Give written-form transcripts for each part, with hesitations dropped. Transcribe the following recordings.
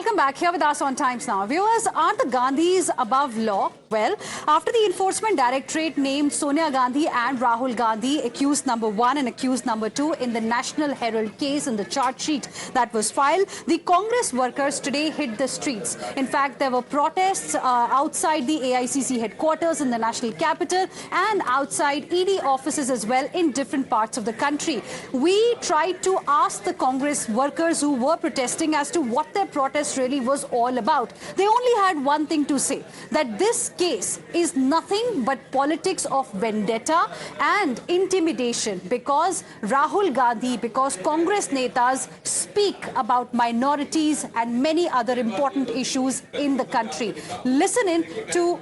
Welcome back here with us on Times Now. Viewers, are the Gandhis above law? Well, after the Enforcement Directorate named Sonia Gandhi and Rahul Gandhi accused number 1 and accused number 2 in the National Herald case in the charge sheet that was filed, the Congress workers today hit the streets. In fact, there were protests outside the AICC headquarters in the national capital and outside ED offices as well in different parts of the country. We tried to ask the Congress workers who were protesting as to what their protest really was all about. They only had one thing to say, that this case is nothing but politics of vendetta and intimidation because Rahul Gandhi, because Congress netas speak about minorities and many other important issues in the country. Listen in to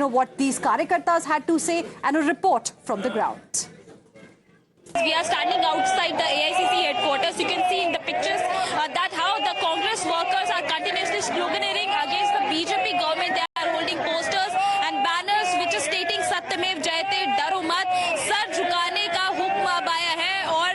what these Karyakartas had to say and a report from the ground. We are standing outside the AICC headquarters. You can see in the pictures that how the Congress workers are continuously sloganeering against the BJP government. They are holding posters and banners which is stating Satyamev Jayate, Daro Mat, sir झुकाने का हुक्म अब आया है और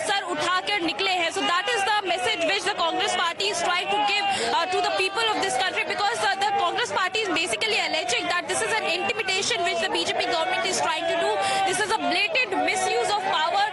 sir उठाकर निकले हैं. So that is the message which the Congress party is trying to give to the people of this country, because the Congress party is basically alleging that this is an intimidation which the BJP government is trying to do. This is a blatant misuse of power.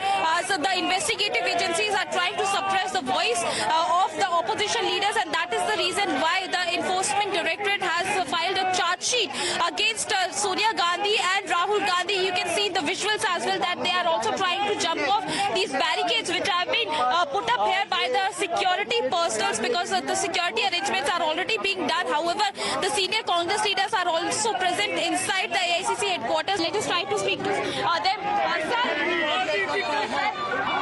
So the investigative agencies are trying to suppress the voice of the opposition leaders, and that is the reason why the Enforcement Directorate has filed a charge sheet against Sonia Gandhi and Rahul Gandhi. You can see the visuals as well that they are also trying to jump off these barricades which have been put up here by the security personnel, because the security arrangements are already being done. However, the senior Congress leaders are also present inside the AICC headquarters. Let us try to speak to them.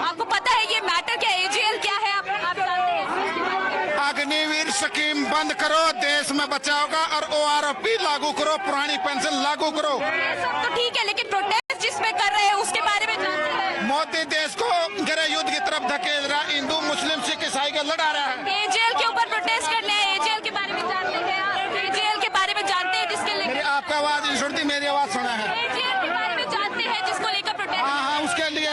आपको पता है ये matter क्या, AGL क्या है, आप जानते हैं? अग्निवीर स्कीम बंद करो, देश में बचाओगा, और ओआरपी लागू करो, पुरानी पेंशन लागू करो. सब तो ठीक है, लेकिन प्रोटेस्ट जिसमें कर रहे हैं उसके बारे में जानते हैं? मोदी देश को गृह युद्ध की तरफ धकेल रहा, हिंदू मुस्लिम सिख ईसाई का लड़ा रहा है. एजीएल के ऊपर प्रोटेस्ट करने हैं, एजीएल के बारे में जानते हैं? एजीएल के बारे में जानते हैं जिसके लेकर आपका आवाज नहीं सुनती, मेरी आवाज सुना है. एजीएल के बारे में जानते हैं जिसको लेकर प्रोटेस्ट? हाँ, उसके लिए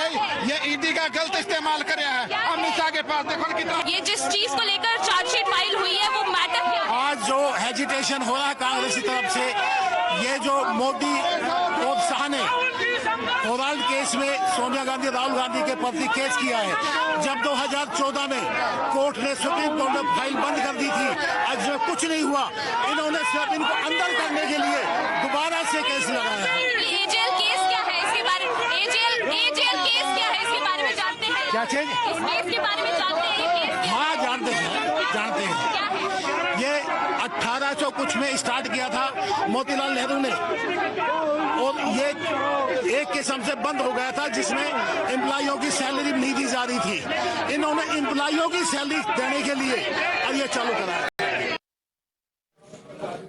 ये ईडी का गलत इस्तेमाल कर रहा है. अमित शाह के पास देखो कितना. ये जिस चीज को लेकर चार्जशीट फाइल हुई है वो मैटर क्या है? आज जो हेजिटेशन हो रहा है कांग्रेस की तरफ से, ये जो मोदी और शाह ने ओराल केस में सोनिया गांधी राहुल गांधी के प्रति केस किया है. जब 2014 में कोर्ट ने सुप्रीम कोर्ट में फाइल बंद कर दी थी, आज में कुछ नहीं हुआ. इन्होंने सिर्फ इनको अंदर करने के लिए दोबारा से केस लगाया है. एजीएल केस क्या है इसके बारे में? एजीएल केस क्या है इसके बारे में जानते हैं? क्या चीज? इस केस के बारे में जानते हैं? ये केस हाँ, जानते हैं. क्या है? ये 1800 कुछ में स्टार्ट किया था मोतीलाल नेहरू ने, और ये एक किस्म से बंद हो गया था जिसमें एम्प्लॉइयों की सैलरी नहीं दी जा रही थी. इन्होंने एम्प्लॉइयों की सैलरी देने के लिए अब ये चालू कराया.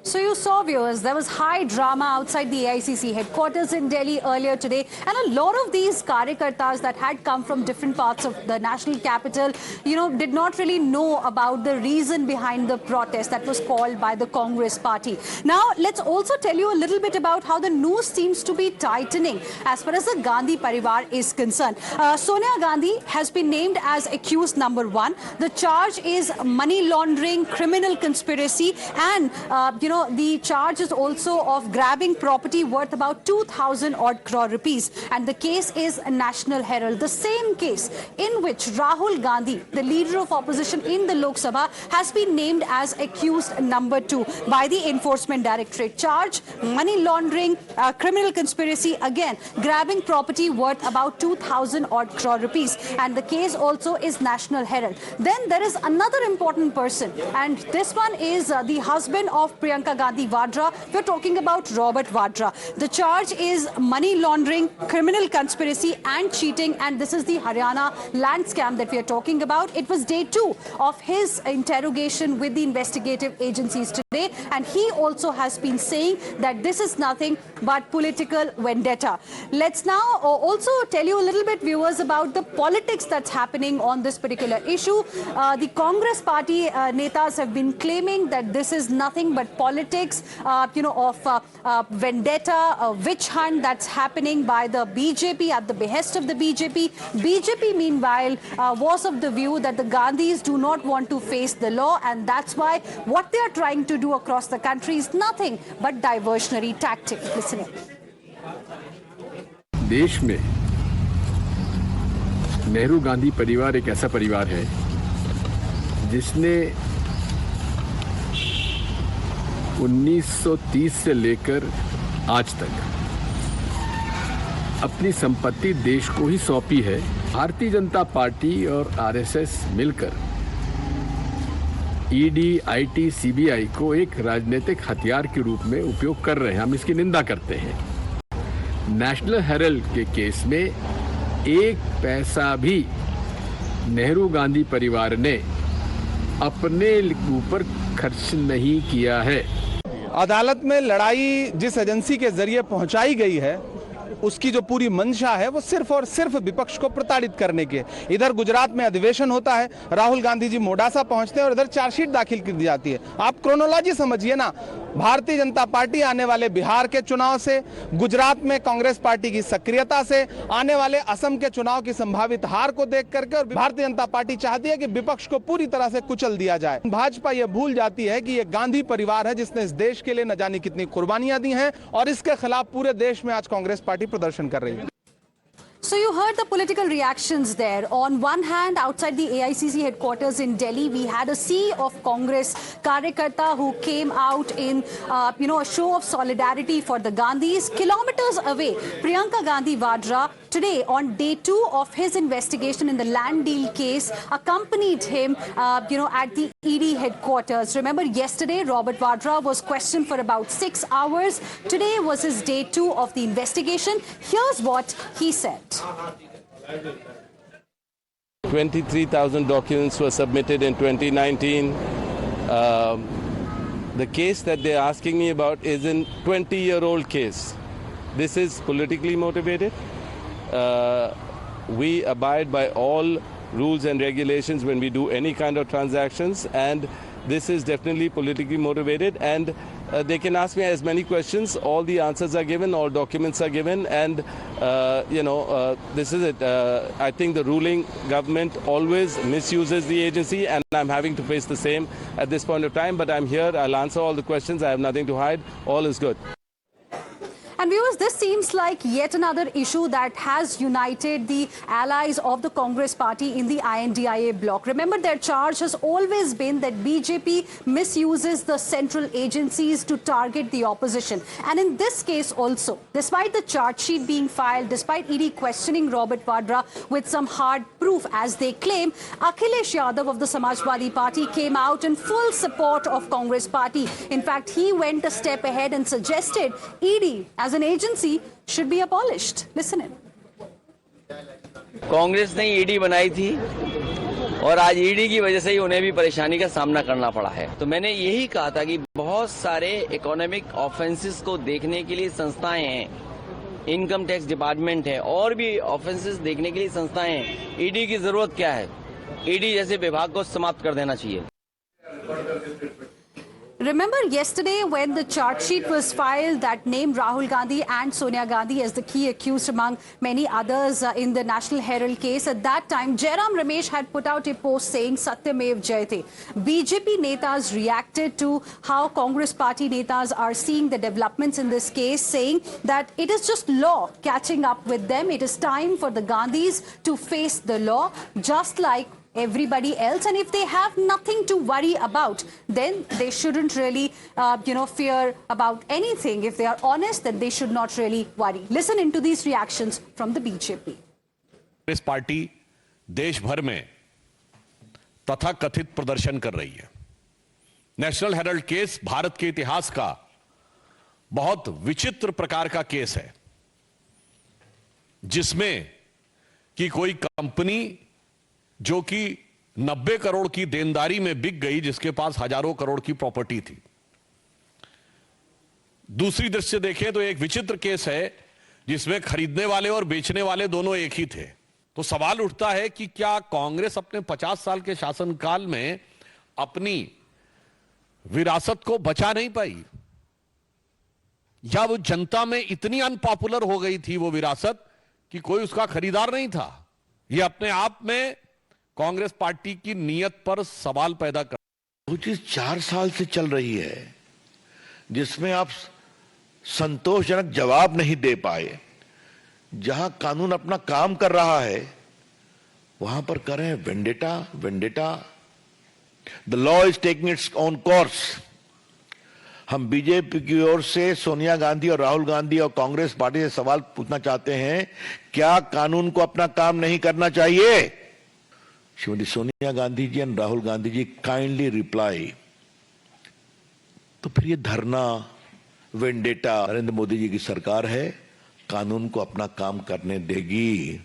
So you saw, viewers, there was high drama outside the AICC headquarters in Delhi earlier today, and a lot of these Karyakartas that had come from different parts of the national capital, did not really know about the reason behind the protest that was called by the Congress party. Now, let's also tell you a little bit about how the news seems to be tightening as far as the Gandhi Parivar is concerned. Sonia Gandhi has been named as accused number 1. The charge is money laundering, criminal conspiracy, and the charge is also of grabbing property worth about 2,000 odd crore rupees. And the case is a National Herald, the same case in which Rahul Gandhi, the leader of opposition in the Lok Sabha, has been named as accused number 2 by the Enforcement Directorate. Charge, money laundering, criminal conspiracy, again, grabbing property worth about 2,000 odd crore rupees. And the case also is National Herald. Then there is another important person, and this one is the husband of Priyanka Gandhi Vadra. We're talking about Robert Vadra. The charge is money laundering, criminal conspiracy and cheating, and this is the Haryana land scam that we are talking about. It was day 2 of his interrogation with the investigative agencies today, and he also has been saying that this is nothing but political vendetta. Let's now also tell you a little bit, viewers, about the politics that's happening on this particular issue. The Congress party netas have been claiming that this is nothing but politics politics, of vendetta, a witch hunt that's happening by the BJP at the behest of the BJP. BJP, meanwhile, was of the view that the Gandhis do not want to face the law, and that's why what they are trying to do across the country is nothing but diversionary tactic. Listen in. देश में नेहरू गांधी परिवार एक ऐसा परिवार है जिसने 1930 से लेकर आज तक अपनी संपत्ति देश को ही सौंपी है। भारतीय जनता पार्टी और आरएसएस मिलकर ईडी, आईटी, सीबीआई को एक राजनीतिक हथियार के रूप में उपयोग कर रहे हैं। हम इसकी निंदा करते हैं। नेशनल हेरल्ड के केस में एक पैसा भी नेहरू गांधी परिवार ने अपने ऊपर खर्च नहीं किया है। अदालत में लड़ाई जिस एजेंसी के जरिए पहुंचाई गई है उसकी जो पूरी मंशा है वो सिर्फ और सिर्फ विपक्ष को प्रताड़ित करने के। इधर गुजरात में अधिवेशन होता है, राहुल गांधी जी मोडासा पहुंचते हैं और इधर चार्जशीट दाखिल कर दी जाती है। आप क्रोनोलॉजी समझिए ना। भारतीय जनता पार्टी आने वाले बिहार के चुनाव से, गुजरात में कांग्रेस पार्टी की सक्रियता से, आने वाले असम के चुनाव की संभावित हार को देख करके और भारतीय जनता पार्टी चाहती है कि विपक्ष को पूरी तरह से कुचल दिया जाए। भाजपा ये भूल जाती है कि ये गांधी परिवार है जिसने इस देश के लिए न जाने कितनी कुर्बानियां दी हैं और इसके खिलाफ पूरे देश में आज कांग्रेस पार्टी प्रदर्शन कर रही है। So you heard the political reactions there. On one hand, outside the AICC headquarters in Delhi, we had a sea of Congress Karyakarta who came out in, a show of solidarity for the Gandhis. Kilometers away, Priyanka Gandhi Vadra, today on day 2 of his investigation in the land deal case, accompanied him, at the ED headquarters. Remember, yesterday, Robert Vadra was questioned for about 6 hours. Today was his day 2 of the investigation. Here's what he said. 23,000 documents were submitted in 2019. The case that they're asking me about is a 20-year-old case. This is politically motivated. We abide by all rules and regulations when we do any kind of transactions, and this is definitely politically motivated, and they can ask me as many questions. All the answers are given, all documents are given, and this is it. I think the ruling government always misuses the agency, and I'm having to face the same at this point of time, but I'm here. I'll answer all the questions. I have nothing to hide. All is good. And viewers, this seems like yet another issue that has united the allies of the Congress party in the INDIA bloc. Remember, their charge has always been that BJP misuses the central agencies to target the opposition. And in this case also, despite the charge sheet being filed, despite ED questioning Robert Vadra with some hard proof, as they claim, Akhilesh Yadav of the Samajwadi Party came out in full support of Congress party. In fact, he went a step ahead and suggested ED as an agency should be abolished. Listen in. Congress ने ED बनाई थी और आज ED की वजह से ही उन्हें भी परेशानी का सामना करना पड़ा है। तो मैंने यही कहा था कि बहुत सारे इकोनॉमिक ऑफेंसेस को देखने के लिए संस्थाएं हैं, इनकम टैक्स डिपार्टमेंट है और भी ऑफेंसेस देखने के लिए संस्थाएं हैं। ईडी की जरूरत क्या है? ईडी जैसे विभाग को समाप्त कर देना चाहिए। Remember yesterday when the charge sheet was filed that named Rahul Gandhi and Sonia Gandhi as the key accused among many others in the National Herald case. At that time, Jairam Ramesh had put out a post saying Satyamev Jayate. BJP netas reacted to how Congress party netas are seeing the developments in this case, saying that it is just law catching up with them. It is time for the Gandhis to face the law just like everybody else, and if they have nothing to worry about, then they shouldn't really fear about anything. If they are honest, then they should not really worry. Listen into these reactions from the BJP. Congress party देश भर में तथाकथित प्रदर्शन कर रही है। National Herald case Bharat के इतिहास का बहुत विचित्र प्रकार का केस है, जिसमें कि कोई कंपनी जो कि 90 करोड़ की देनदारी में बिक गई, जिसके पास हजारों करोड़ की प्रॉपर्टी थी। दूसरी दृष्टि से देखें तो एक विचित्र केस है जिसमें खरीदने वाले और बेचने वाले दोनों एक ही थे। तो सवाल उठता है कि क्या कांग्रेस अपने 50 साल के शासनकाल में अपनी विरासत को बचा नहीं पाई, या वो जनता में इतनी अनपॉपुलर हो गई थी वो विरासत कि कोई उसका खरीदार नहीं था। ये अपने आप में कांग्रेस पार्टी की नीयत पर सवाल पैदा कर। वो चीज 4 साल से चल रही है जिसमें आप संतोषजनक जवाब नहीं दे पाए। जहां कानून अपना काम कर रहा है वहां पर कर रहे हैं vendetta vendetta. The law is taking its own course. हम बीजेपी की ओर से सोनिया गांधी और राहुल गांधी और कांग्रेस पार्टी से सवाल पूछना चाहते हैं, क्या कानून को अपना काम नहीं करना चाहिए? Shrimati Sonia Gandhi ji and Rahul Gandhi ji kindly reply. तो फिर ये धरना वेंडेटा, नरेंद्र मोदी जी की सरकार है, कानून को अपना काम करने देगी।